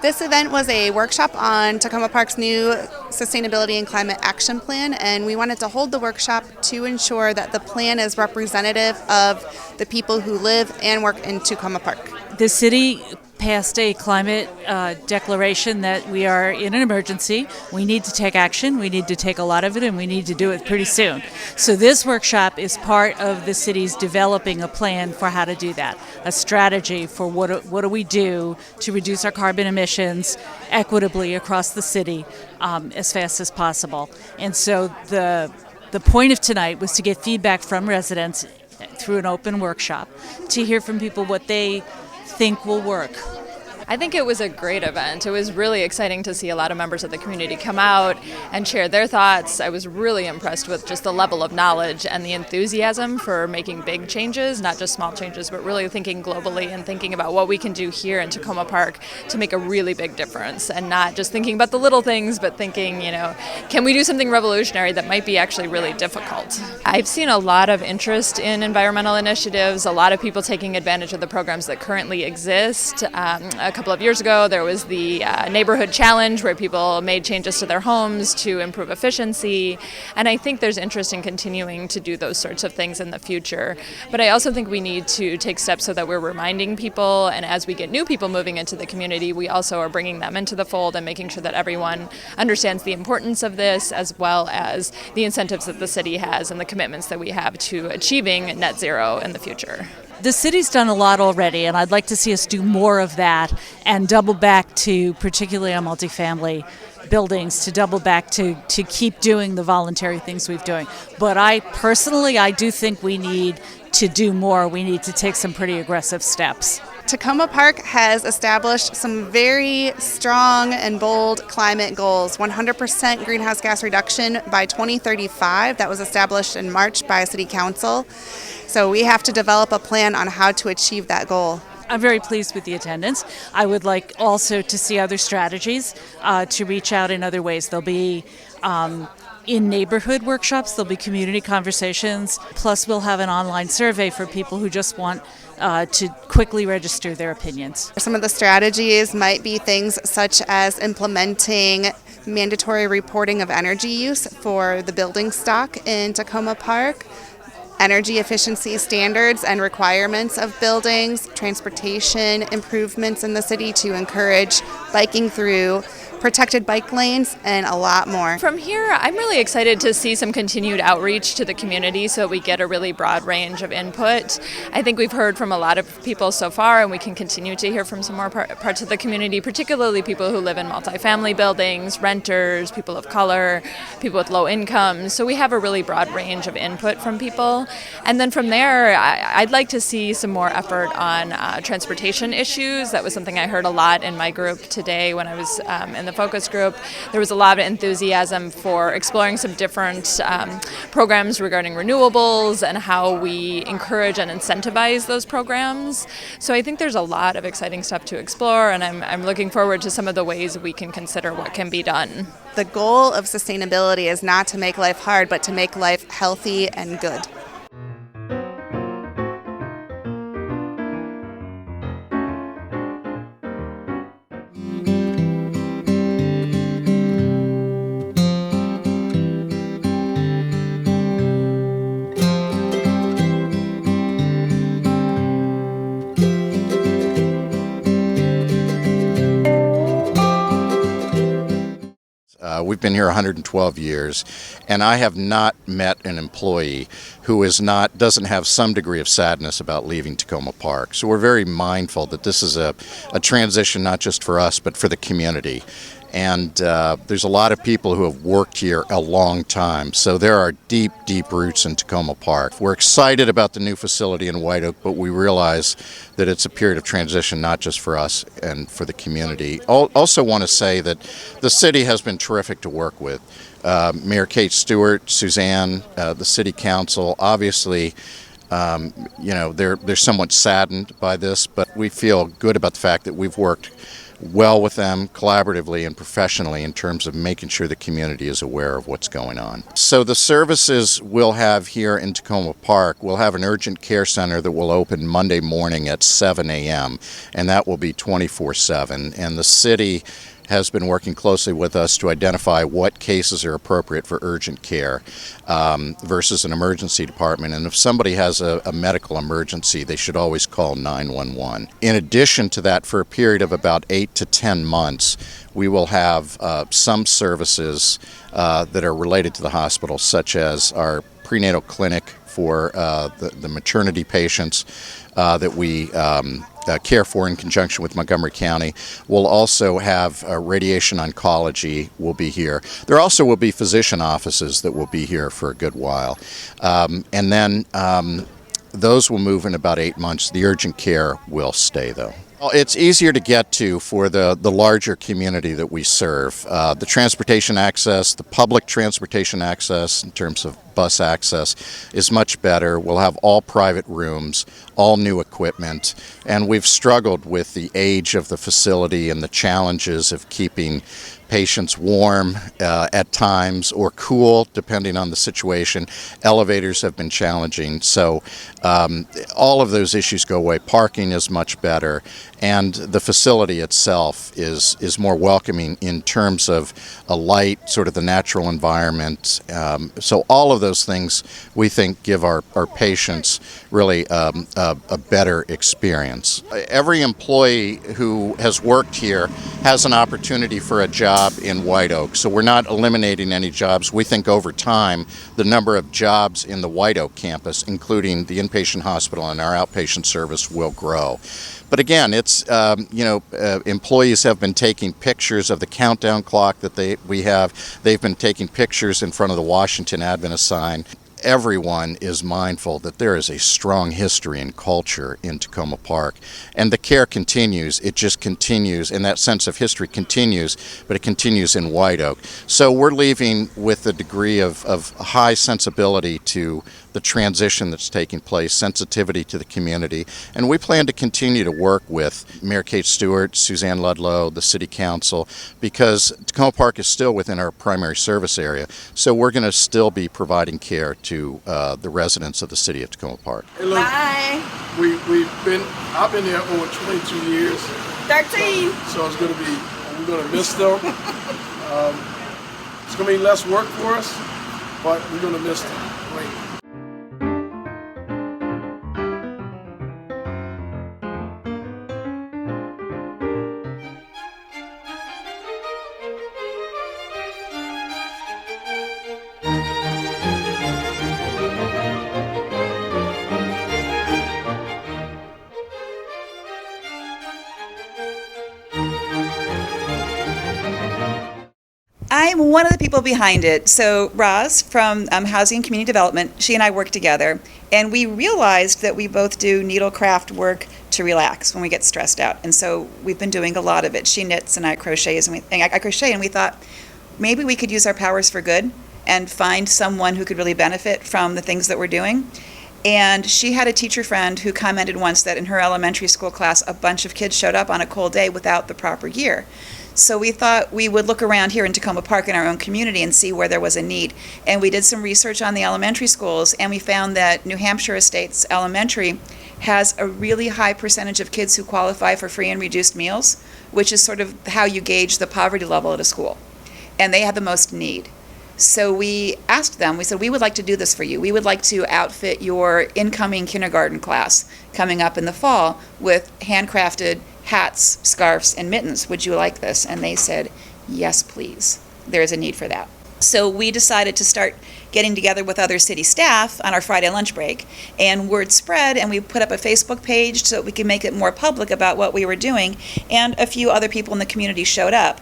This event was a workshop on Takoma Park's new Sustainability and Climate Action Plan, and we wanted to hold the workshop to ensure that the plan is representative of the people who live and work in Takoma Park. The city passed a climate declaration that we are in an emergency. We need to take action. We need to take a lot of it, and we need to do it pretty soon. So this workshop is part of the city's developing a plan for how to do that, a strategy for what do we do to reduce our carbon emissions equitably across the city as fast as possible. And so the point of tonight was to get feedback from residents through an open workshop, to hear from people what they think will work. I think it was a great event. It was really exciting to see a lot of members of the community come out and share their thoughts. I was really impressed with just the level of knowledge and the enthusiasm for making big changes, not just small changes, but really thinking globally and thinking about what we can do here in Takoma Park to make a really big difference, and not just thinking about the little things, but thinking, can we do something revolutionary that might be actually really difficult? I've seen a lot of interest in environmental initiatives, a lot of people taking advantage of the programs that currently exist. A couple of years ago, there was the neighborhood challenge where people made changes to their homes to improve efficiency, and I think there's interest in continuing to do those sorts of things in the future. But I also think we need to take steps so that we're reminding people, and as we get new people moving into the community, we also are bringing them into the fold and making sure that everyone understands the importance of this, as well as the incentives that the city has and the commitments that we have to achieving net zero in the future. The city's done a lot already, and I'd like to see us do more of that and double back to, particularly on multifamily buildings, to double back to keep doing the voluntary things we've doing. But I do think we need to do more. We need to take some pretty aggressive steps. Takoma Park has established some very strong and bold climate goals. 100% greenhouse gas reduction by 2035. That was established in March by City Council. So we have to develop a plan on how to achieve that goal. I'm very pleased with the attendance. I would like also to see other strategies to reach out in other ways. There'll be in neighborhood workshops, there'll be community conversations, plus we'll have an online survey for people who just want to quickly register their opinions. Some of the strategies might be things such as implementing mandatory reporting of energy use for the building stock in Takoma Park, energy efficiency standards and requirements of buildings, transportation improvements in the city to encourage biking through protected bike lanes, and a lot more. From here, I'm really excited to see some continued outreach to the community so we get a really broad range of input. I think we've heard from a lot of people so far, and we can continue to hear from some more parts of the community, particularly people who live in multifamily buildings, renters, people of color, people with low incomes. So we have a really broad range of input from people. And then from there, I'd like to see some more effort on transportation issues. That was something I heard a lot in my group today when I was in the focus group. There was a lot of enthusiasm for exploring some different programs regarding renewables and how we encourage and incentivize those programs. So I think there's a lot of exciting stuff to explore, and I'm looking forward to some of the ways we can consider what can be done. The goal of sustainability is not to make life hard, but to make life healthy and good. We've been here 112 years, and I have not met an employee who doesn't have some degree of sadness about leaving Takoma Park. So we're very mindful that this is a transition not just for us, but for the community. And there's a lot of people who have worked here a long time, so there are deep, deep roots in Takoma Park. We're excited about the new facility in White Oak, but we realize that it's a period of transition not just for us and for the community. Also want to say that the city has been terrific to work with. Mayor Kate Stewart, Suzanne, the City Council, obviously they're somewhat saddened by this, but we feel good about the fact that we've worked well with them collaboratively and professionally in terms of making sure the community is aware of what's going on. So the services we'll have here in Takoma Park, we'll have an urgent care center that will open Monday morning at 7 a.m. and that will be 24/7. And the city has been working closely with us to identify what cases are appropriate for urgent care versus an emergency department. And if somebody has a medical emergency, they should always call 911. In addition to that, for a period of about 8 to 10 months, we will have some services that are related to the hospital, such as our prenatal clinic for the maternity patients that we care for in conjunction with Montgomery County. We'll also have radiation oncology will be here. There also will be physician offices that will be here for a good while. And then those will move in about 8 months. The urgent care will stay, though. Well, it's easier to get to for the larger community that we serve. The transportation access, the public transportation access in terms of bus access is much better. We'll have all private rooms, all new equipment, and we've struggled with the age of the facility and the challenges of keeping patients warm at times or cool depending on the situation. Elevators have been challenging, so all of those issues go away. Parking is much better, and the facility itself is more welcoming in terms of a light, sort of the natural environment. So all of those things we think give our patients really a better experience. Every employee who has worked here has an opportunity for a job in White Oak, so we're not eliminating any jobs. We think over time the number of jobs in the White Oak campus, including the inpatient hospital and our outpatient service, will grow. But again, it's employees have been taking pictures of the countdown clock that we have. They've been taking pictures in front of the Washington Adventist sign. Everyone is mindful that there is a strong history and culture in Takoma Park, and the care continues. It just continues, and that sense of history continues, but it continues in White Oak. So we're leaving with a degree of high sensibility to the transition that's taking place, sensitivity to the community, and we plan to continue to work with Mayor Kate Stewart, Suzanne Ludlow, the City Council, because Takoma Park is still within our primary service area, so we're going to still be providing care to the residents of the city of Takoma Park. Hey, look, Bye. I've been there over 22 years. 13. So it's going to be, we're going to miss them. It's going to be less work for us, but we're going to miss them. Great. I'm one of the people behind it. So Roz from Housing and Community Development, she and I work together, and we realized that we both do needlecraft work to relax when we get stressed out. And so we've been doing a lot of it. She knits and I crochet, and we thought maybe we could use our powers for good and find someone who could really benefit from the things that we're doing. And she had a teacher friend who commented once that in her elementary school class, a bunch of kids showed up on a cold day without the proper gear. So we thought we would look around here in Takoma Park in our own community and see where there was a need. And we did some research on the elementary schools, and we found that New Hampshire Estates Elementary has a really high percentage of kids who qualify for free and reduced meals, which is sort of how you gauge the poverty level at a school. And they had the most need. So we asked them, we said, we would like to do this for you. We would like to outfit your incoming kindergarten class coming up in the fall with handcrafted hats, scarves, and mittens. Would you like this? And they said, yes, please. There is a need for that. So we decided to start getting together with other city staff on our Friday lunch break, and word spread, and we put up a Facebook page so that we could make it more public about what we were doing, and a few other people in the community showed up.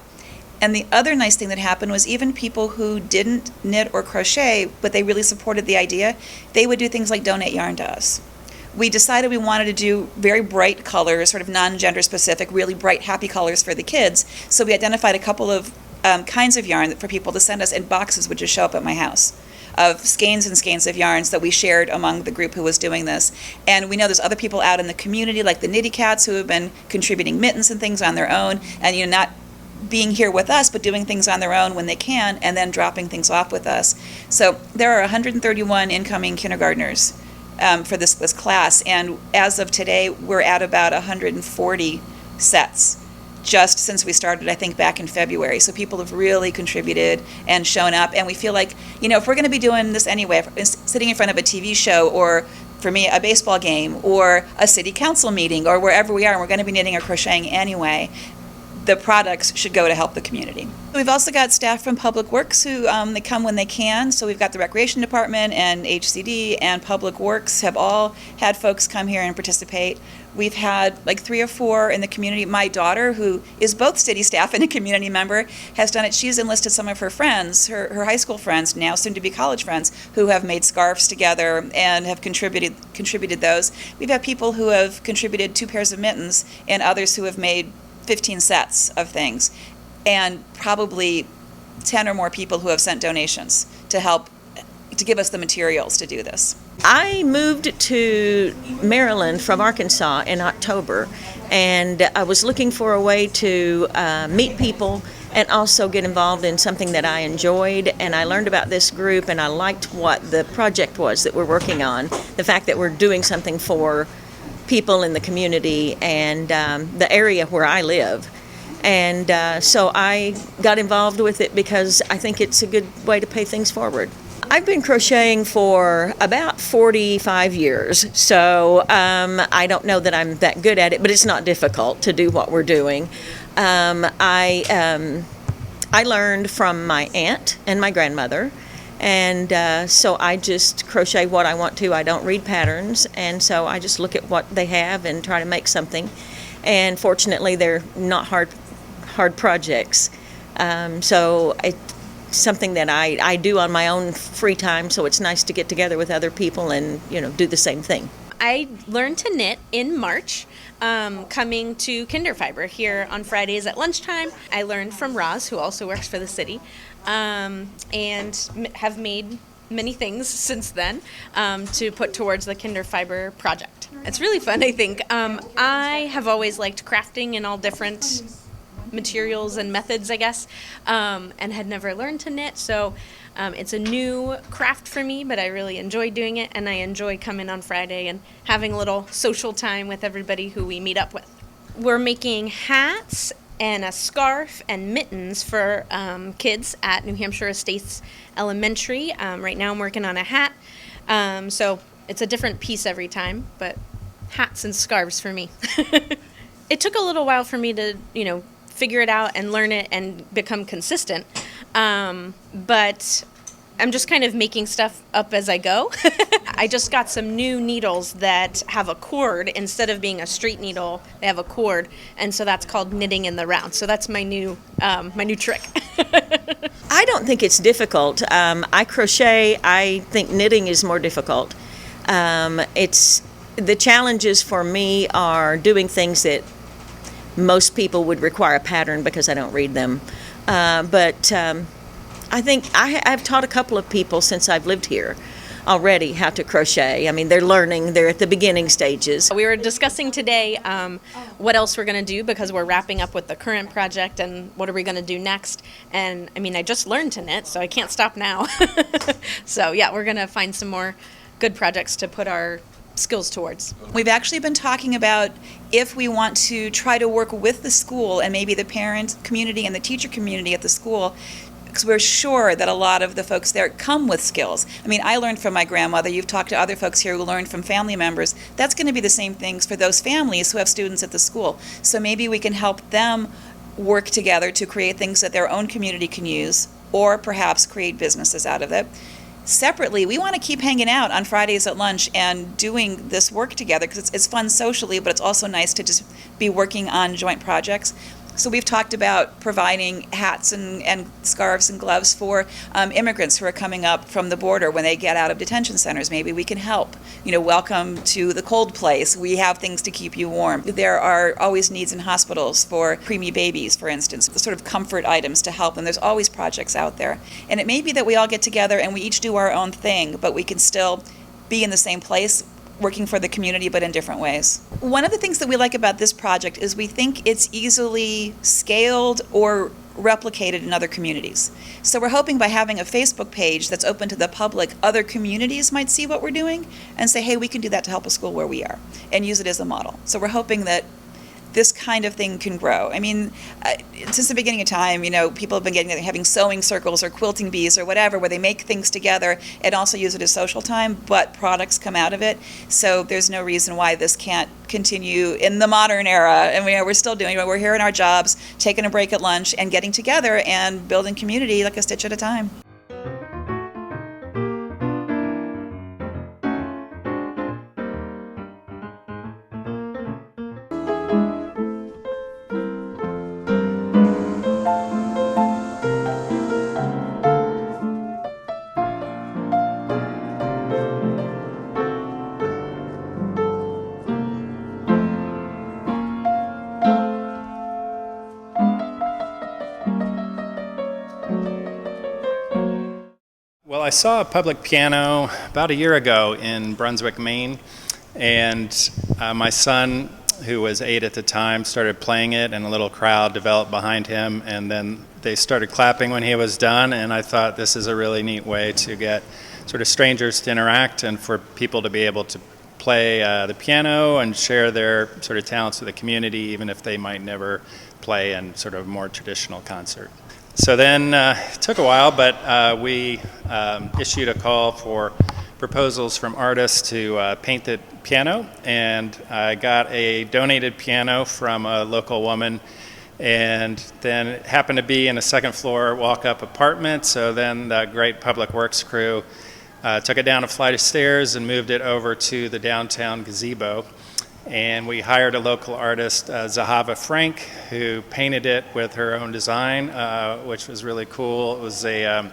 And the other nice thing that happened was even people who didn't knit or crochet, but they really supported the idea, they would do things like donate yarn to us. We decided we wanted to do very bright colors, sort of non-gender specific, really bright, happy colors for the kids. So we identified a couple of kinds of yarn for people to send us, and boxes would just show up at my house. of skeins and skeins of yarns that we shared among the group who was doing this. And we know there's other people out in the community, like the Knitty Cats, who have been contributing mittens and things on their own, and not being here with us, but doing things on their own when they can, and then dropping things off with us. So there are 131 incoming kindergartners for this class, and as of today, we're at about 140 sets, just since we started, I think, back in February. So people have really contributed and shown up, and we feel like, if we're going to be doing this anyway, sitting in front of a TV show, or for me, a baseball game, or a city council meeting, or wherever we are, and we're going to be knitting or crocheting anyway, the products should go to help the community. We've also got staff from Public Works who they come when they can. So we've got the Recreation Department and HCD and Public Works have all had folks come here and participate. We've had like 3 or 4 in the community. My daughter, who is both city staff and a community member, has done it. She's enlisted some of her friends, her high school friends, now soon to be college friends, who have made scarves together and have contributed those. We've had people who have contributed 2 pairs of mittens, and others who have made 15 sets of things, and probably 10 or more people who have sent donations to help to give us the materials to do this. I moved to Maryland from Arkansas in October, and I was looking for a way to meet people and also get involved in something that I enjoyed, and I learned about this group, and I liked what the project was that we're working on, the fact that we're doing something for people in the community and the area where I live. And so I got involved with it because I think it's a good way to pay things forward. I've been crocheting for about 45 years, so I don't know that I'm that good at it, but it's not difficult to do what we're doing. I learned from my aunt and my grandmother, and so I just crochet what I want to. I don't read patterns, and so I just look at what they have and try to make something. And fortunately, they're not hard projects. So it's something that I do on my own free time, so it's nice to get together with other people and, do the same thing. I learned to knit in March, coming to Kinderfiber here on Fridays at lunchtime. I learned from Roz, who also works for the city, and have made many things since then to put towards the Kinderfiber project. It's really fun, I think. I have always liked crafting in all different materials and methods, I guess, and had never learned to knit, so it's a new craft for me, but I really enjoy doing it, and I enjoy coming on Friday and having a little social time with everybody who we meet up with. We're making hats and a scarf and mittens for kids at New Hampshire Estates Elementary. Right now I'm working on a hat, so it's a different piece every time, but hats and scarves for me. It took a little while for me to, figure it out and learn it and become consistent. But I'm just kind of making stuff up as I go. I just got some new needles that have a cord. Instead of being a straight needle, they have a cord, and so that's called knitting in the round. So that's my new trick. I don't think it's difficult. I crochet. I think knitting is more difficult. It's the challenges for me are doing things that most people would require a pattern because I don't read them. But I think I've taught a couple of people since I've lived here already how to crochet. I mean, they're learning. They're at the beginning stages. We were discussing today what else we're going to do because we're wrapping up with the current project and what are we going to do next. And, I just learned to knit, so I can't stop now. So, yeah, we're going to find some more good projects to put our skills towards. We've actually been talking about if we want to try to work with the school and maybe the parent community and the teacher community at the school, because we're sure that a lot of the folks there come with skills. I learned from my grandmother. You've talked to other folks here who learned from family members. That's going to be the same things for those families who have students at the school. So maybe we can help them work together to create things that their own community can use, or perhaps create businesses out of it. Separately, we want to keep hanging out on Fridays at lunch and doing this work together because it's fun socially, but it's also nice to just be working on joint projects. So we've talked about providing hats and scarves and gloves for immigrants who are coming up from the border when they get out of detention centers. Maybe we can help. Welcome to the cold place. We have things to keep you warm. There are always needs in hospitals for preemie babies, for instance, the sort of comfort items to help them. There's always projects out there. And it may be that we all get together and we each do our own thing, but we can still be in the same place, working for the community, but in different ways. One of the things that we like about this project is we think it's easily scaled or replicated in other communities. So we're hoping by having a Facebook page that's open to the public, other communities might see what we're doing and say, hey, we can do that to help a school where we are, and use it as a model. So we're hoping that this kind of thing can grow. I mean, since the beginning of time, people have been having sewing circles or quilting bees or whatever, where they make things together and also use it as social time, but products come out of it. So there's no reason why this can't continue in the modern era. And we're still doing it. We're here in our jobs, taking a break at lunch and getting together and building community like a stitch at a time. Well, I saw a public piano about a year ago in Brunswick, Maine, and my son, who was 8 at the time, started playing it, and a little crowd developed behind him, and then they started clapping when he was done, and I thought this is a really neat way to get sort of strangers to interact and for people to be able to play the piano and share their sort of talents with the community, even if they might never play in sort of a more traditional concert. So then it took a while, but we issued a call for proposals from artists to paint the piano, and I got a donated piano from a local woman, and then it happened to be in a second floor walk-up apartment, so then the great public works crew took it down a flight of stairs and moved it over to the downtown gazebo. And we hired a local artist, Zahava Frank, who painted it with her own design, which was really cool. It was a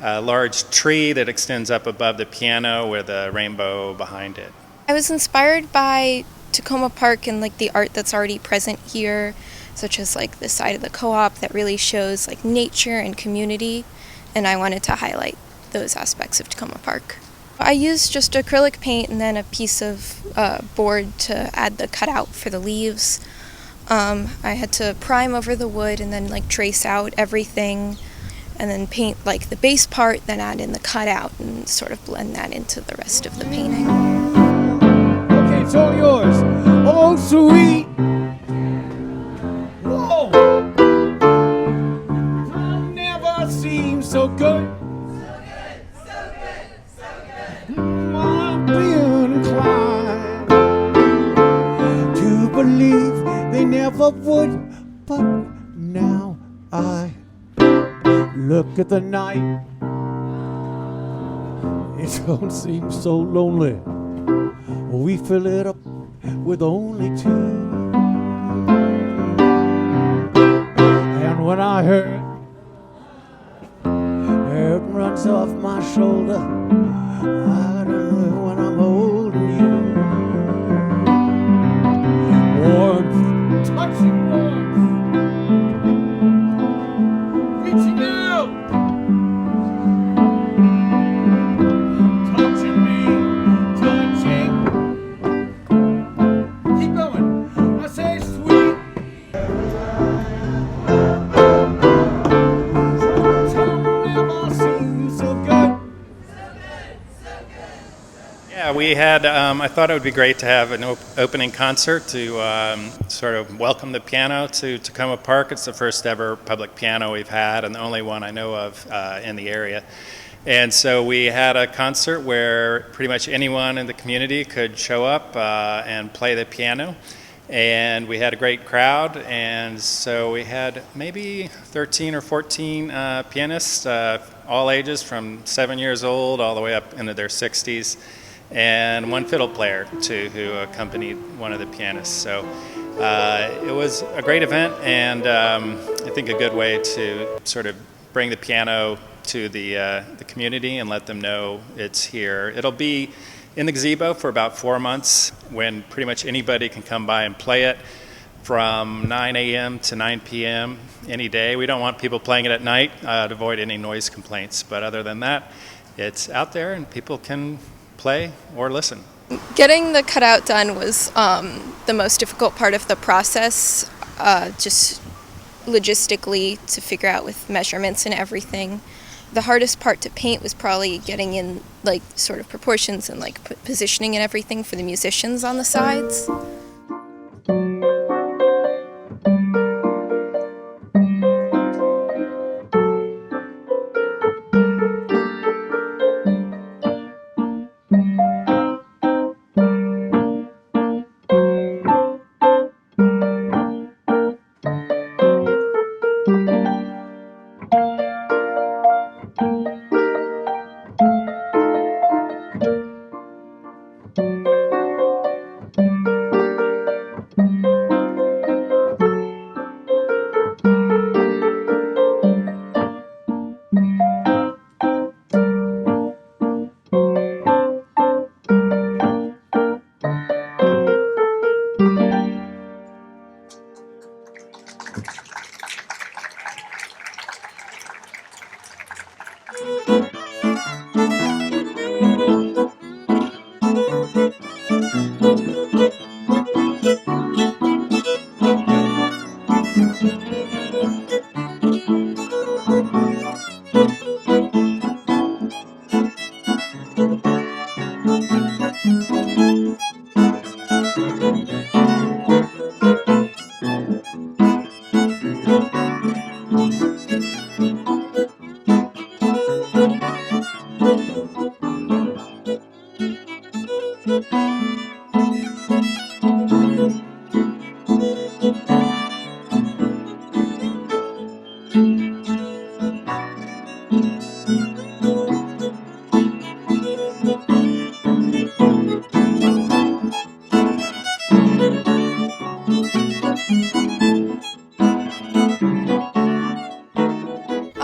large tree that extends up above the piano with a rainbow behind it. I was inspired by Takoma Park and the art that's already present here, such as the side of the co-op that really shows nature and community, and I wanted to highlight those aspects of Takoma Park. I used just acrylic paint and then a piece of board to add the cutout for the leaves. I had to prime over the wood and then trace out everything, and then paint the base part, then add in the cutout and sort of blend that into the rest of the painting. Okay, it's all yours. Oh, sweet. Whoa. Time never seems so good. I'm being inclined to believe they never would, but now I look at the night. It don't seem so lonely. We fill it up with only two. And when I heard it runs off my shoulder, I don't know when I'm holding you. Warmth, touching warmth, reaching out, touching me, touching. Keep going. I say sweet. Time never seems so good. Yeah, we had, I thought it would be great to have an opening concert to sort of welcome the piano to Takoma Park. It's the first ever public piano we've had and the only one I know of in the area. And so we had a concert where pretty much anyone in the community could show up and play the piano. And we had a great crowd, and so we had maybe 13 or 14 pianists, all ages from 7 years old all the way up into their 60s. And one fiddle player too, who accompanied one of the pianists. So It was a great event, and I think a good way to sort of bring the piano to the community and let them know it's here. It'll be in the gazebo for about 4 months, when pretty much anybody can come by and play it from 9 a.m. to 9 p.m. any day. We don't want people playing it at night to avoid any noise complaints, but other than that, it's out there and people can play or listen. Getting the cutout done was the most difficult part of the process, just logistically to figure out with measurements and everything. The hardest part to paint was probably getting in like sort of proportions and like positioning and everything for the musicians on the sides.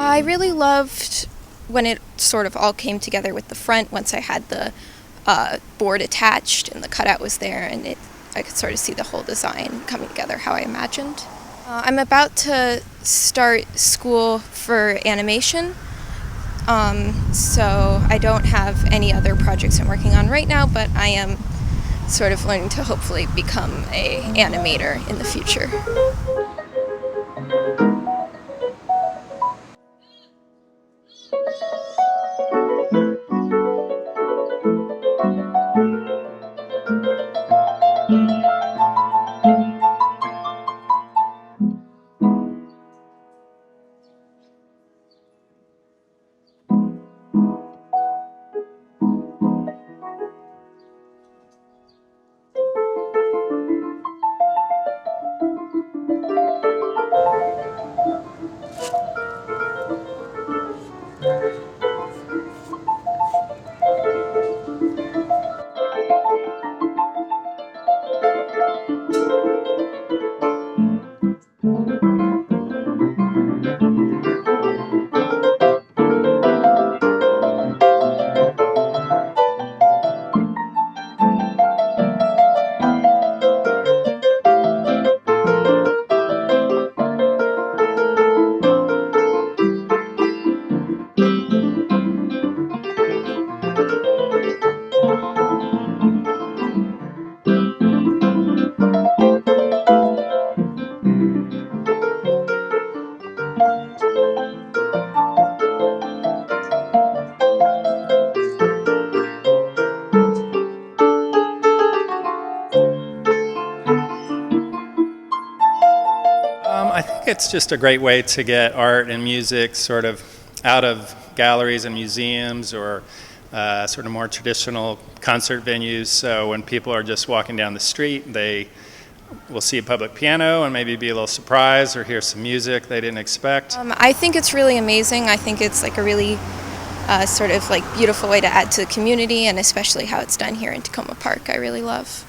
I really loved when it sort of all came together with the front once I had the board attached and the cutout was there, and I could sort of see the whole design coming together how I imagined. I'm about to start school for animation, so I don't have any other projects I'm working on right now, but I am sort of learning to hopefully become an animator in the future. I think it's just a great way to get art and music sort of out of galleries and museums or sort of more traditional concert venues. So when people are just walking down the street, they will see a public piano and maybe be a little surprised or hear some music they didn't expect. I think it's really amazing. I think it's like a really sort of like beautiful way to add to the community, and especially how it's done here in Takoma Park, I really love.